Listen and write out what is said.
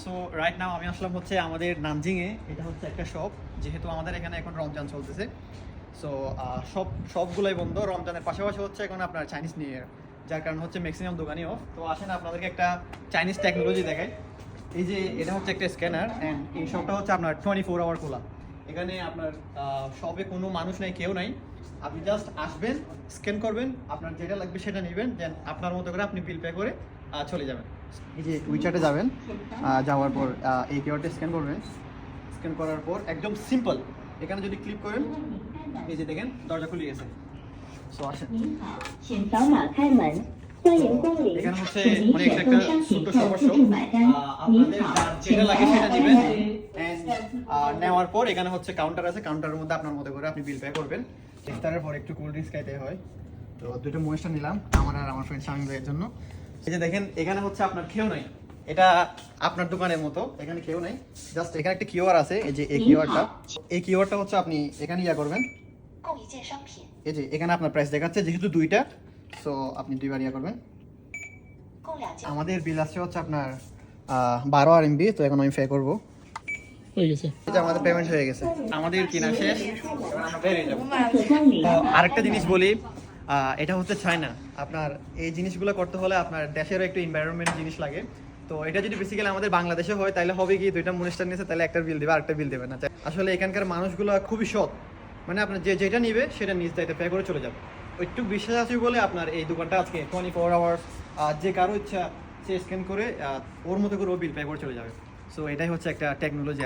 So right now আমি আসলাম হচ্ছে আমাদের নানজিংয়ে। এটা হচ্ছে একটা শপ, যেহেতু আমাদের এখানে এখন রমজান চলতেছে। সো সবগুলোই বন্ধ। রমজানের পাশাপাশি হচ্ছে এখন আপনার চাইনিজ নিউ ইয়ার, যার কারণে হচ্ছে ম্যাক্সিমাম দোকানই অফ। তো আসেন আপনাদেরকে একটা চাইনিজ টেকনোলজি দেখাই। এই যে এটা হচ্ছে একটা স্ক্যানার, অ্যান্ড এই শপটা হচ্ছে আপনার 24 আওয়ার খোলা। এখানে আপনার শপে কোনো মানুষ নেই, কেউ নাই। আপনি জাস্ট আসবেন, স্ক্যান করবেন, আপনার যেটা লাগবে সেটা নেবেন, দেন আপনার মতো করে আপনি বিল পে করে চলে যাবেন। এই যে উইচ্যাটে যাবেন, যাওয়ার পর এই কিউআরটা স্ক্যান করবেন। স্ক্যান করার পর একদম সিম্পল, এখানে যদি ক্লিক করেন, এই যে দেখেন দরজা খুলে গেছে। সো আসেন, 您好，请扫码开门，欢迎光临， এখানে হচ্ছে 请您 অনেক 选 একটা 购商 ছোট্ট 品后 সমস্যা। 自助买单。您 আপনাদের 好， যেটা 请 লাগে 拿 সেটা 好 নেবেন, 单。 and নেওয়ার পর এখানে হচ্ছে কাউন্টার আছে, কাউন্টারের মধ্যে আপনার মতো করে আপনি বিল পে করবেন। ইফতারের পর একটু কোল্ড ড্রিঙ্কস খাইতে হয়, তো দুটো ময়েস্টার নিলাম আমার আর আমার ফ্রেন্ড শামিম ভাইয়ের জন্য। এই যে দেখেন এখানে হচ্ছে আপনার কেউ নাই, এটা আপনার দোকানের মতো, এখানে কেউ নাই। জাস্ট এখানে একটা কিউআর আছে, এই যে এই কিউআরটা, এই কিউআরটা হচ্ছে আপনি এখানে ইয়া করবেন। 购一件商品， এই যে এখানে আপনার প্রাইস দেখাচ্ছে, যেহেতু দুইটা, সো আপনি দুইবার ইয়া করবেন। 购两件。 আমাদের বিল আসছে হচ্ছে আপনার 12 RMB। তো এখন আমি পে করবো। হয়ে গেছে। এই যে আমাদের পেমেন্ট হয়ে গেছে, আমাদের কিনা শেষ, আমরা বেরিয়ে যাবো। 谢光临 তো আরেকটা জিনিস বলি, এটা হচ্ছে চায়না। আপনার এই জিনিসগুলো করতে হলে আপনার দেশেরও একটু এনভায়রনমেন্ট জিনিস লাগে। তো এটা যদি বেসিক্যালি আমাদের বাংলাদেশে হয়, তাহলে হবে কি, দুইটা মনিস্টার নিয়েছে, তাহলে একটা বিল দেবে, আরেকটা বিল দেবে না। আসলে এখানকার মানুষগুলো খুবই সৎ, মানে আপনার যেটা নিবে সেটা নিজ দায়িত্বে পে করে চলে যাবে। একটু বিশ্বাস আছে বলে আপনার এই দোকানটা আজকে 24 আওয়ার্স, যে কারো ইচ্ছা সে স্ক্যান করে ওর মতো করে ও বিল পে করে চলে যাবে। সো এটাই হচ্ছে একটা টেকনোলজি।